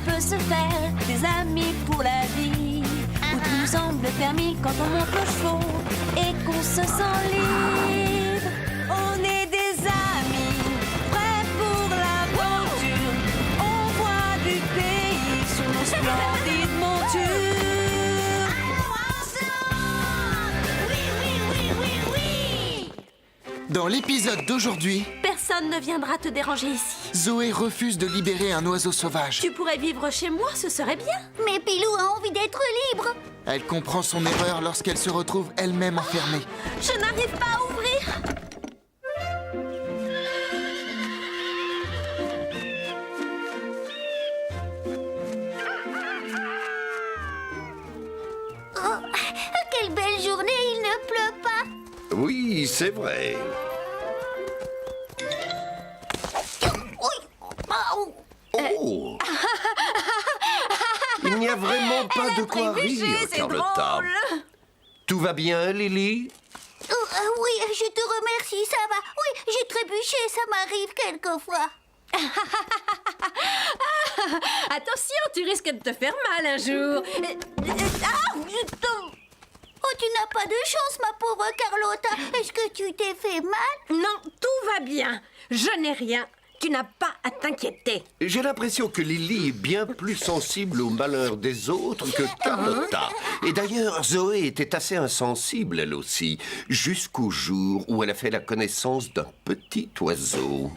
peut se faire des amis pour la vie. Où tout semble permis quand on monte aux chevaux et qu'on se sent libre. On est des amis, prêts pour l'aventure. On voit du pays sur nos splendides montures. Oui, oui, oui, oui, oui. Dans l'épisode d'aujourd'hui, Personne ne viendra te déranger ici. Zoé refuse de libérer un oiseau sauvage. Tu pourrais vivre chez moi, ce serait bien. Mais Pilou a envie d'être libre. Elle comprend son erreur lorsqu'elle se retrouve elle-même enfermée. Je n'arrive pas à ouvrir. Oh, quelle belle journée, il ne pleut pas. Oui, c'est vrai. Oh! Il n'y a vraiment pas de quoi rire, Carlotta. Tout va bien, Lily? Oui, je te remercie, ça va. Oui, j'ai trébuché, ça m'arrive quelquefois. Attention, tu risques de te faire mal un jour. Oh, tu n'as pas de chance, ma pauvre Carlotta. Est-ce que tu t'es fait mal? Non, tout va bien. Je n'ai rien. Tu n'as pas à t'inquiéter. J'ai l'impression que Lily est bien plus sensible au malheur des autres que Carlotta. Et d'ailleurs, Zoé était assez insensible, elle aussi, jusqu'au jour où elle a fait la connaissance d'un petit oiseau.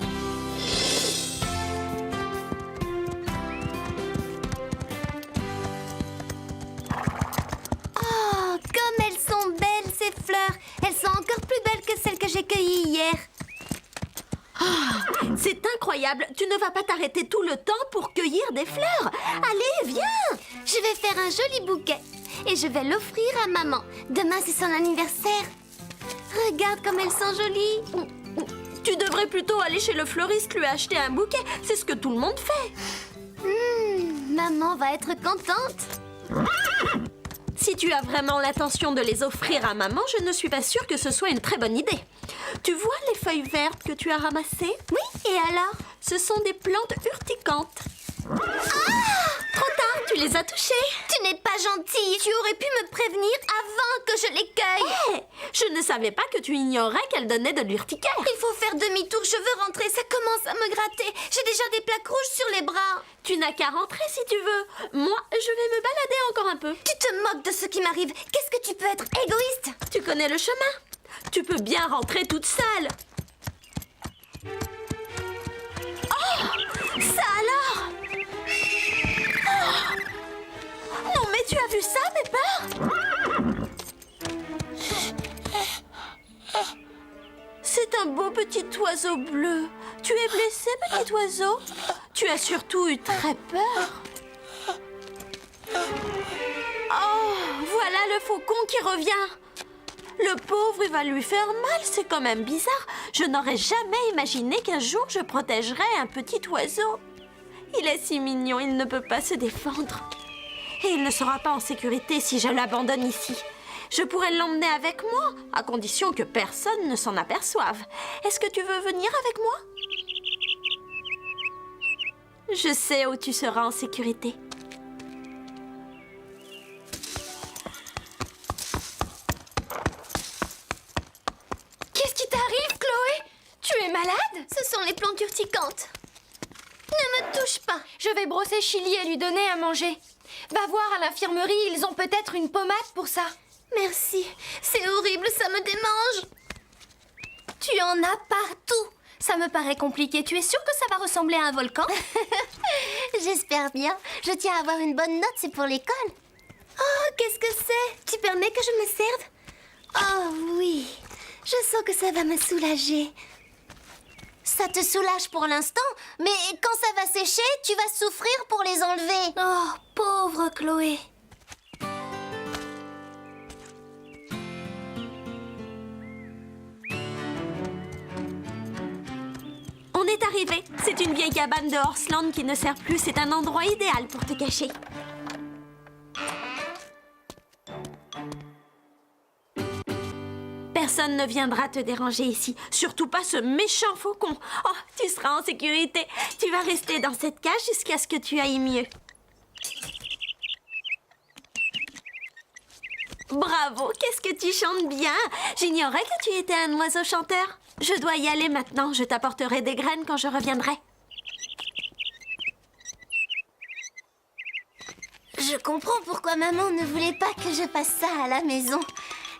Oh, comme elles sont belles, ces fleurs. Elles sont encore plus belles que celles que j'ai cueillies hier. C'est incroyable. Tu ne vas pas t'arrêter tout le temps pour cueillir des fleurs. Allez, viens. Je vais faire un joli bouquet et je vais l'offrir à maman. Demain, c'est son anniversaire. Regarde comme elles sont jolies. Tu devrais plutôt aller chez le fleuriste lui acheter un bouquet. C'est ce que tout le monde fait. Maman va être contente. Si tu as vraiment l'intention de les offrir à maman, je ne suis pas sûre que ce soit une très bonne idée. Tu vois les feuilles vertes que tu as ramassées? Oui, et alors? Ce sont des plantes urticantes. Trop tard, tu les as touchées. Tu n'es pas gentille. Tu aurais pu me prévenir avant que je les cueille. Hé, je ne savais pas que tu ignorais qu'elles donnaient de l'urticaire. Il faut faire demi-tour. Je veux rentrer. Ça commence à me gratter. J'ai déjà des plaques rouges sur les bras. Tu n'as qu'à rentrer si tu veux. Moi, je vais me balader encore un peu. Tu te moques de ce qui m'arrive. Qu'est-ce que tu peux être égoïste? Tu connais le chemin. Tu peux bien rentrer toute seule. Oh! Ça alors? Oh! Non, mais tu as vu ça, Pepper? C'est un beau petit oiseau bleu. Tu es blessé, petit oiseau? Tu as surtout eu très peur. Oh, voilà le faucon qui revient. Le pauvre, il va lui faire mal. C'est quand même bizarre. Je n'aurais jamais imaginé qu'un jour je protégerais un petit oiseau. Il est si mignon, il ne peut pas se défendre. Et il ne sera pas en sécurité si je l'abandonne ici. Je pourrais l'emmener avec moi, à condition que personne ne s'en aperçoive. Est-ce que tu veux venir avec moi? Je sais où tu seras en sécurité. Qu'est-ce qui t'arrive, Chloé? Tu es malade? Ce sont les plantes urticantes. Ne me touche pas. Je vais brosser Chili et lui donner à manger. Va voir à l'infirmerie, ils ont peut-être une pommade pour ça. Merci. C'est horrible, ça me démange. Tu en as partout. Ça me paraît compliqué. Tu es sûre que ça va ressembler à un volcan? J'espère bien. Je tiens à avoir une bonne note, c'est pour l'école. Oh, qu'est-ce que c'est? Tu permets que je me serve? Oh oui. Je sens que ça va me soulager. Ça te soulage pour l'instant, mais quand ça va sécher, tu vas souffrir pour les enlever. Oh, pauvre Chloé. On est arrivé. C'est une vieille cabane de Horseland qui ne sert plus. C'est un endroit idéal pour te cacher. Personne ne viendra te déranger ici. Surtout pas ce méchant faucon. Oh, tu seras en sécurité. Tu vas rester dans cette cage jusqu'à ce que tu ailles mieux. Bravo, qu'est-ce que tu chantes bien! J'ignorais que tu étais un oiseau chanteur. Je dois y aller maintenant. Je t'apporterai des graines quand je reviendrai. Je comprends pourquoi maman ne voulait pas que je fasse ça à la maison.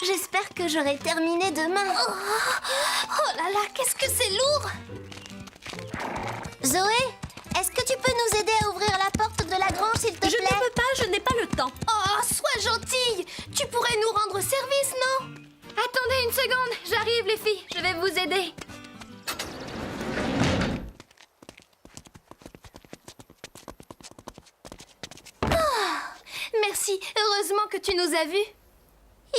J'espère que j'aurai terminé demain. Oh là là, qu'est-ce que c'est lourd! Zoé, est-ce que tu peux nous aider à ouvrir la porte de la grange, s'il te Je plaît? ne peux pas, je n'ai pas le temps. Oh, sois gentille! Tu pourrais nous rendre service, non? Attendez une seconde, j'arrive les filles, je vais vous aider. Merci, heureusement que tu nous as vus.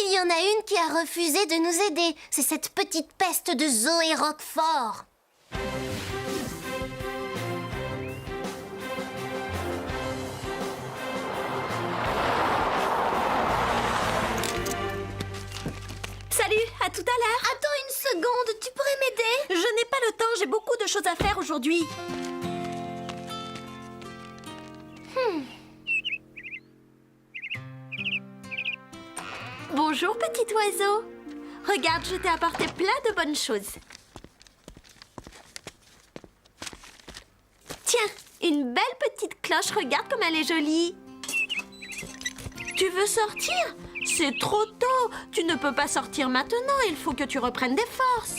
Il y en a une qui a refusé de nous aider. C'est cette petite peste de Zoé Roquefort. Salut, à tout à l'heure. Attends une seconde, tu pourrais m'aider? Je n'ai pas le temps, j'ai beaucoup de choses à faire aujourd'hui. Bonjour, petit oiseau. Regarde, je t'ai apporté plein de bonnes choses. Tiens, une belle petite cloche, regarde comme elle est jolie. Tu veux sortir? C'est trop tôt. Tu ne peux pas sortir maintenant, il faut que tu reprennes des forces.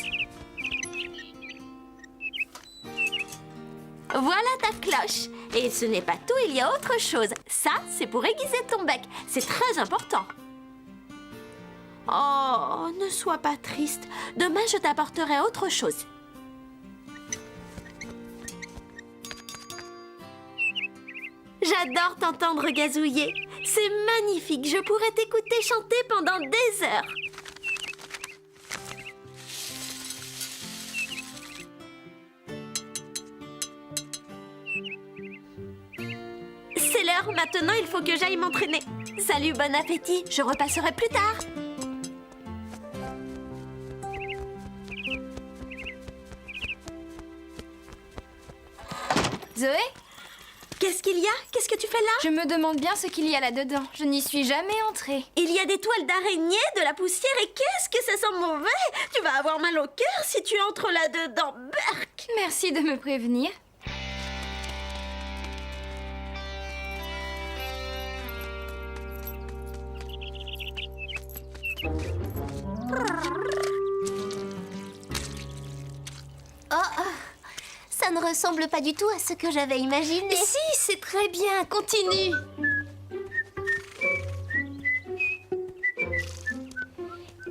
Voilà ta cloche. Et ce n'est pas tout, il y a autre chose. Ça, c'est pour aiguiser ton bec. C'est très important. Oh, ne sois pas triste. Demain, je t'apporterai autre chose. J'adore t'entendre gazouiller. C'est magnifique. Je pourrais t'écouter chanter pendant des heures. C'est l'heure. Maintenant, il faut que j'aille m'entraîner. Salut, bon appétit. Je repasserai plus tard. Zoé, Qu'est-ce qu'il y a? Qu'est-ce que tu fais là? je me demande bien ce qu'il y a là-dedans. Je n'y suis jamais entrée. Il y a des toiles d'araignée, de la poussière et qu'est-ce que ça sent mauvais! Tu vas avoir mal au cœur si tu entres là-dedans. Berk! Merci de me prévenir. Ça ne ressemble pas du tout à ce que j'avais imaginé. Si, c'est très bien. Continue.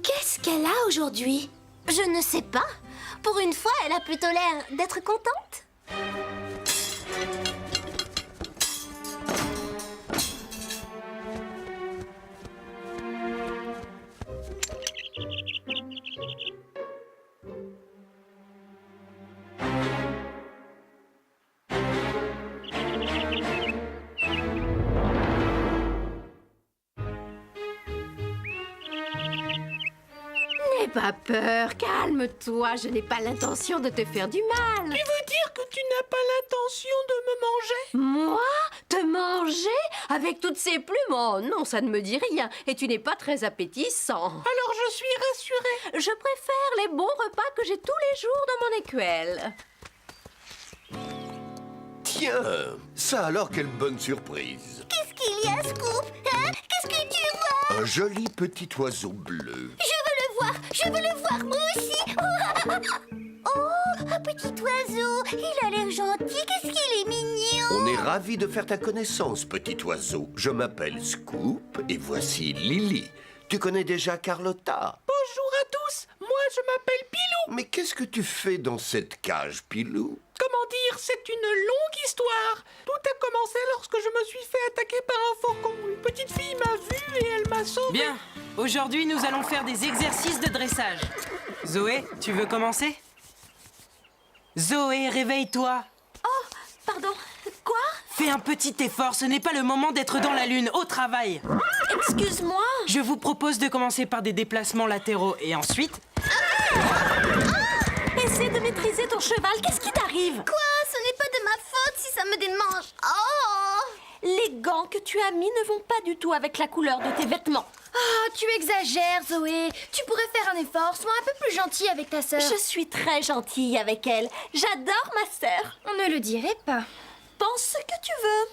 Qu'est-ce qu'elle a aujourd'hui? Je ne sais pas. Pour une fois, elle a plutôt l'air d'être contente. N'aie pas peur, calme-toi, je n'ai pas l'intention de te faire du mal. Tu veux dire que tu n'as pas l'intention de me manger? Moi? Te manger? Avec toutes ces plumes? Oh non, ça ne me dit rien. Et tu n'es pas très appétissant. Alors je suis rassurée. Je préfère les bons repas que j'ai tous les jours dans mon écuelle. Tiens, ça alors, quelle bonne surprise. Qu'est-ce qu'il y a, Scoop? Hein? Qu'est-ce que tu vois? Un joli petit oiseau bleu. Je veux le voir, moi aussi. Oh, un petit oiseau. Il a l'air gentil. Qu'est-ce qu'il est mignon. On est ravis de faire ta connaissance, petit oiseau. Je m'appelle Scoop et voici Lily. Tu connais déjà Carlotta? Bonjour à tous, moi je m'appelle Pilou. Mais qu'est-ce que tu fais dans cette cage, Pilou? Comment dire, c'est une longue histoire. Tout a commencé lorsque je me suis fait attaquer par un faucon. Une petite fille m'a vue et elle m'a sauvé. Bien, aujourd'hui nous allons faire des exercices de dressage. Zoé, tu veux commencer? Zoé, réveille-toi. Pardon, quoi? Fais un petit effort, ce n'est pas le moment d'être dans la lune, au travail. Excuse-moi. Je vous propose de commencer par des déplacements latéraux et ensuite... Essaie de maîtriser ton cheval. Qu'est-ce qui t'arrive? Quoi? Ce n'est pas de ma faute si ça me démange. Oh! Les gants que tu as mis ne vont pas du tout avec la couleur de tes vêtements. Oh, tu exagères, Zoé. Tu pourrais faire un effort. Sois un peu plus gentille avec ta sœur. Je suis très gentille avec elle. J'adore ma sœur. On ne le dirait pas. Pense ce que tu veux.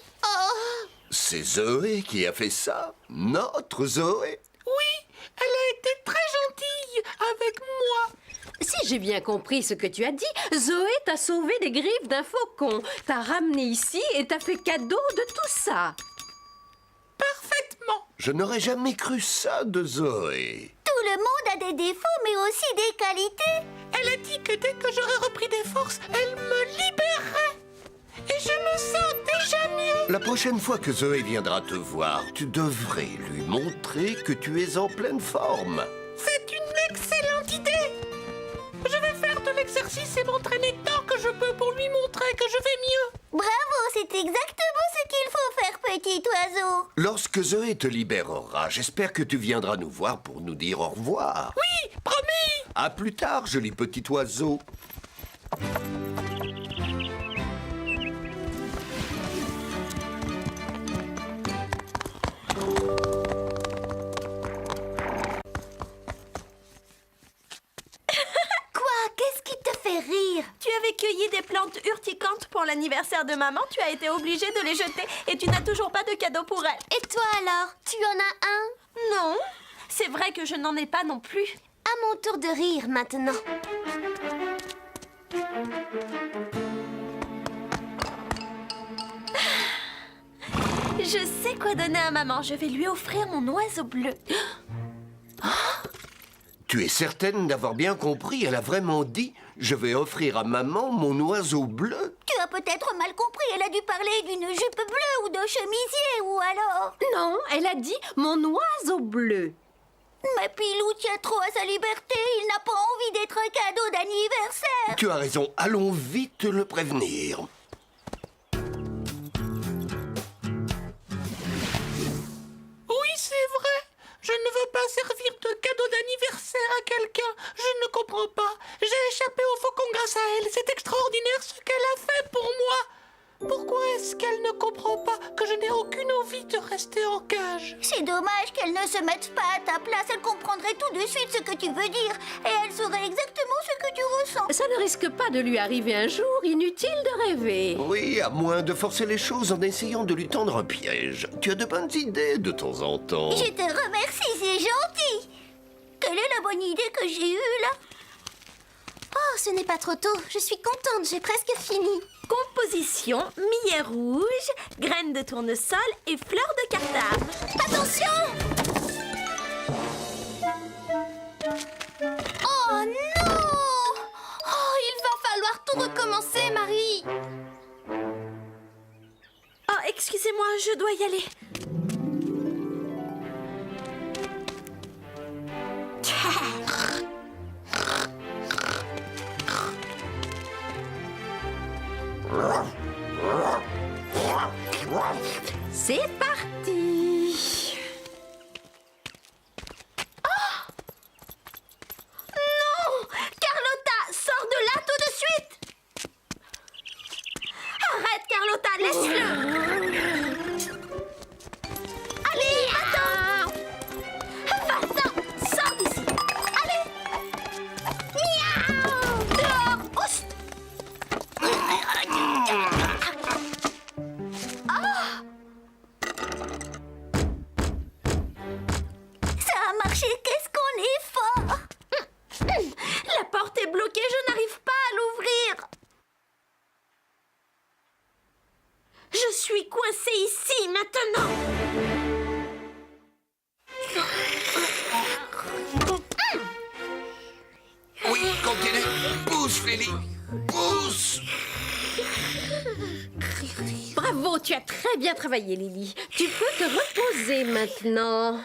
C'est Zoé qui a fait ça. Notre Zoé. Oui, elle a été très gentille avec moi. Si j'ai bien compris ce que tu as dit, Zoé t'a sauvé des griffes d'un faucon, t'a ramené ici et t'a fait cadeau de tout ça. Parfaitement. Je n'aurais jamais cru ça de Zoé. Tout le monde a des défauts, mais aussi des qualités. Elle a dit que dès que j'aurais repris des forces, elle me libérerait. Et je me sens déjà mieux. La prochaine fois que Zoé viendra te voir, tu devrais lui montrer que tu es en pleine forme. C'est une excellente idée. Je vais faire de l'exercice et m'entraîner tant que je peux pour lui montrer que je vais mieux. Bravo, c'est exactement ce qu'il faut faire, petit oiseau. Lorsque Zoé te libérera, j'espère que tu viendras nous voir pour nous dire au revoir. Oui, promis. À plus tard, joli petit oiseau. Quoi? Qu'est-ce qui te fait rire? Tu avais cueilli des plantes urticantes pour l'anniversaire de maman. Tu as été obligée de les jeter et tu n'as toujours pas de cadeau pour elle. Et toi alors? Tu en as un? Non, c'est vrai que je n'en ai pas non plus. À mon tour de rire maintenant. Je sais quoi donner à maman. Je vais lui offrir mon oiseau bleu. Tu es certaine d'avoir bien compris? Elle a vraiment dit « Je vais offrir à maman mon oiseau bleu ». Tu as peut-être mal compris. Elle a dû parler d'une jupe bleue ou d'un chemisier ou alors... Non, elle a dit mon oiseau bleu. Mais Pilou tient trop à sa liberté. Il n'a pas envie d'être un cadeau d'anniversaire. Tu as raison, allons vite le prévenir. Oui, c'est vrai. Je ne veux pas servir de cadeau d'anniversaire à quelqu'un. Je ne comprends pas. J'ai échappé au faucon grâce à elle. C'est extraordinaire ce qu'elle a fait pour moi. Pourquoi est-ce qu'elle ne comprend pas que je n'ai aucune envie de rester en cage? C'est dommage qu'elle ne se mette pas à ta place. Elle comprendrait tout de suite ce que tu veux dire. Et elle saurait exactement ce que tu ressens. Ça ne risque pas de lui arriver un jour, inutile de rêver. Oui, à moins de forcer les choses en essayant de lui tendre un piège. Tu as de bonnes idées de temps en temps. Je te remercie, c'est gentil. Quelle est la bonne idée que j'ai eue là? Oh, ce n'est pas trop tôt. Je suis contente, j'ai presque fini. Composition, millet rouge, graines de tournesol et fleurs de cardame. Attention! Oh non! Oh, il va falloir tout recommencer, Marie. Oh, excusez-moi, je dois y aller. C'est parti. Non! Carlotta, sors de là tout de suite! Arrête, Carlotta, laisse-le! Allez, attends! Va-t'en! Sors d'ici! Allez! Miaou! Dehors! Oust! Ça a marché, qu'est-ce qu'on est fort! La porte est bloquée, je n'arrive pas à l'ouvrir! Je suis coincée ici, maintenant! Oui, continue. Pousse, Lily. Pousse. Bravo, tu as très bien travaillé, Lily. Tu peux te reposer maintenant.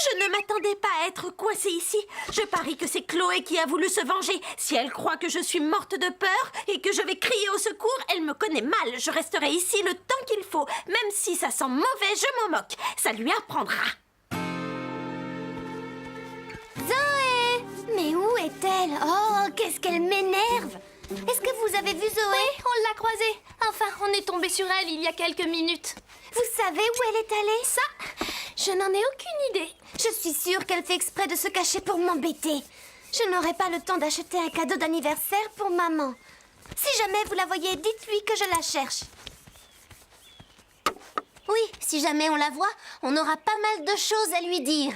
Je ne m'attendais pas à être coincée ici. Je parie que c'est Chloé qui a voulu se venger. Si elle croit que je suis morte de peur et que je vais crier au secours, elle me connaît mal. Je resterai ici le temps qu'il faut. Même si ça sent mauvais, je m'en moque. Ça lui apprendra. Zoé! Mais où est-elle? Oh, qu'est-ce qu'elle m'énerve! Est-ce que vous avez vu Zoé? Oui, on l'a croisée. Enfin, on est tombé sur elle il y a quelques minutes. Vous savez où elle est allée? Ça, je n'en ai aucune idée. Je suis sûre qu'elle fait exprès de se cacher pour m'embêter. Je n'aurai pas le temps d'acheter un cadeau d'anniversaire pour maman. Si jamais vous la voyez, dites-lui que je la cherche. Oui, si jamais on la voit, on aura pas mal de choses à lui dire.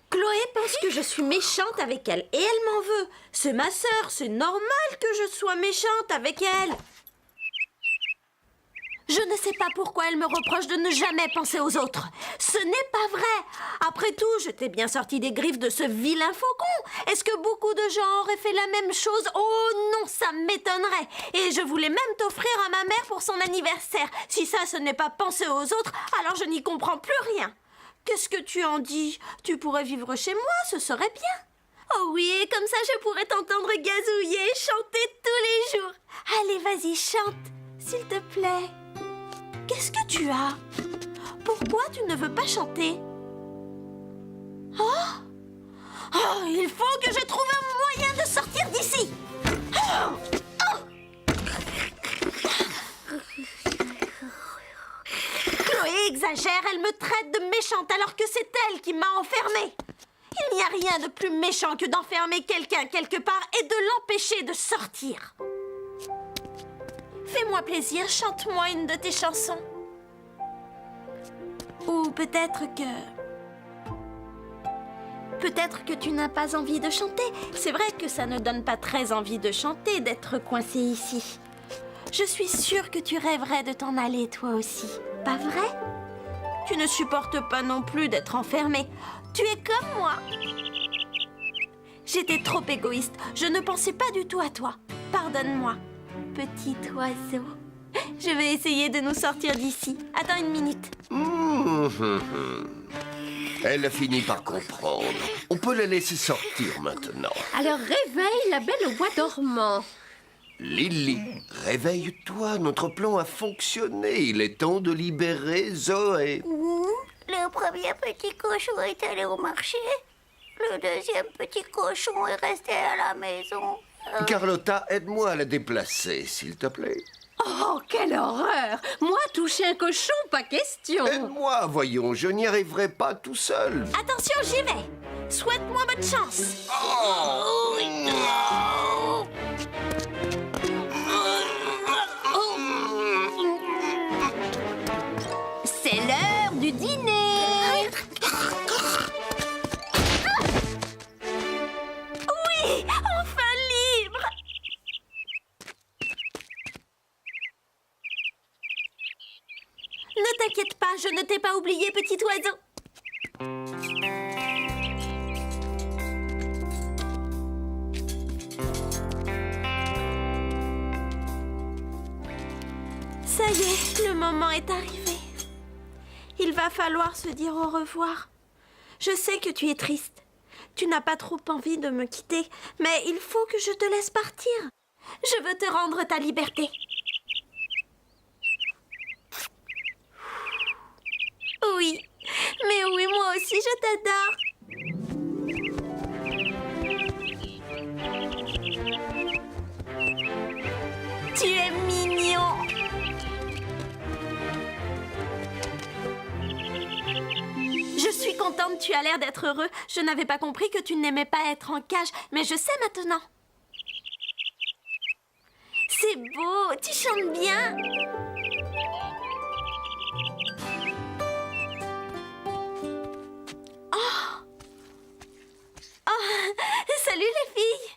Chloé pense que je suis méchante avec elle et elle m'en veut. C'est ma sœur, c'est normal que je sois méchante avec elle. Je ne sais pas pourquoi elle me reproche de ne jamais penser aux autres. Ce n'est pas vrai. Après tout, je t'ai bien sorti des griffes de ce vilain faucon. Est-ce que beaucoup de gens auraient fait la même chose? Oh non, ça m'étonnerait. Et je voulais même t'offrir à ma mère pour son anniversaire. Si ça, ce n'est pas penser aux autres, alors je n'y comprends plus rien. Qu'est-ce que tu en dis? Tu pourrais vivre chez moi, ce serait bien. Oh oui, et comme ça, je pourrais t'entendre gazouiller, chanter tous les jours. Allez, vas-y, chante, s'il te plaît. Qu'est-ce que tu as? Pourquoi tu ne veux pas chanter? Oh, il faut que je trouve un moyen de sortir d'ici. Chloé exagère, elle me traite de méchante alors que c'est elle qui m'a enfermée. Il n'y a rien de plus méchant que d'enfermer quelqu'un quelque part et de l'empêcher de sortir. Fais-moi plaisir, chante-moi une de tes chansons. Ou peut-être que tu n'as pas envie de chanter. C'est vrai que ça ne donne pas très envie de chanter, d'être coincé ici. Je suis sûre que tu rêverais de t'en aller toi aussi. Pas vrai? Tu ne supportes pas non plus d'être enfermé. Tu es comme moi. J'étais trop égoïste. Je ne pensais pas du tout à toi. Pardonne-moi. Petit oiseau. Je vais essayer de nous sortir d'ici. Attends une minute. Elle a fini par comprendre. On peut la laisser sortir maintenant. Alors réveille la belle au bois dormant. Lily, réveille-toi. Notre plan a fonctionné. Il est temps de libérer Zoé. Le premier petit cochon est allé au marché. Le deuxième petit cochon est resté à la maison. Carlotta, aide-moi à la déplacer, s'il te plaît. Oh, quelle horreur! Moi, toucher un cochon, pas question. Aide-moi, voyons, je n'y arriverai pas tout seul. Attention, j'y vais. Souhaite-moi bonne chance. C'est l'heure du dîner. Oui, enfin libre. Ne t'inquiète pas, je ne t'ai pas oublié, petit oiseau. Ça y est, le moment est arrivé. Il va falloir se dire au revoir. Je sais que tu es triste. Tu n'as pas trop envie de me quitter, mais il faut que je te laisse partir. Je veux te rendre ta liberté. Oui, mais oui, moi aussi je t'adore. Tu es mignon. Je suis contente, tu as l'air d'être heureux. Je n'avais pas compris que tu n'aimais pas être en cage, mais je sais maintenant. C'est beau, tu chantes bien. Salut les filles.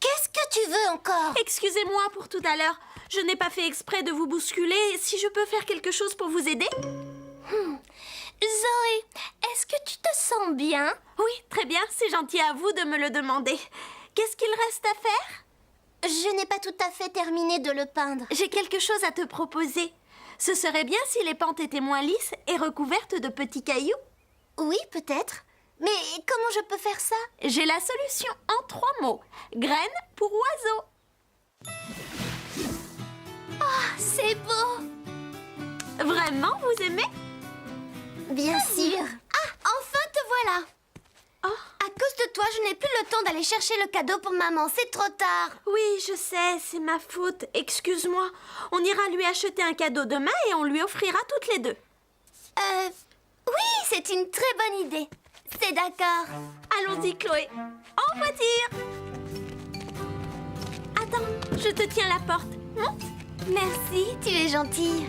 Qu'est-ce que tu veux encore? Excusez-moi pour tout à l'heure. Je n'ai pas fait exprès de vous bousculer. Si je peux faire quelque chose pour vous aider? Zoé, est-ce que tu te sens bien? Oui, très bien. C'est gentil à vous de me le demander. Qu'est-ce qu'il reste à faire? Je n'ai pas tout à fait terminé de le peindre. J'ai quelque chose à te proposer. Ce serait bien si les pentes étaient moins lisses et recouvertes de petits cailloux. Oui, peut-être. Mais comment je peux faire ça? J'ai la solution en 3 mots. Graines pour oiseaux. C'est beau. Vraiment, vous aimez? Bien sûr. Ah, enfin te voilà. Oh. À cause de toi, je n'ai plus le temps d'aller chercher le cadeau pour maman. C'est trop tard. Oui, je sais, c'est ma faute. Excuse-moi. On ira lui acheter un cadeau demain et on lui offrira toutes les deux. Oui, c'est une très bonne idée. C'est d'accord. Allons-y, Chloé. En voiture. Attends, je te tiens la porte. Monte. Merci, tu es gentille.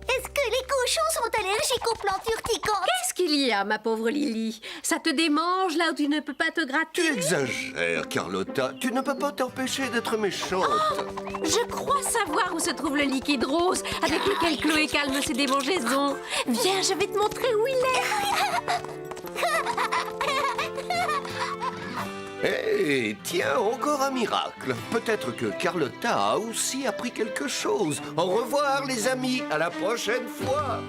Est-ce que les cochons sont allergiques aux plantes urticantes? Qu'est-ce qu'il y a, ma pauvre Lily? Ça te démange là où tu ne peux pas te Tu gratter? exagères, Carlotta. Tu ne peux pas t'empêcher d'être méchante. Je crois savoir où se trouve le liquide rose avec lequel Chloé calme ses démangeaisons. Viens, je vais te montrer où il est. Eh, tiens, encore un miracle. Peut-être que Carlotta a aussi appris quelque chose. Au revoir, les amis. À la prochaine fois.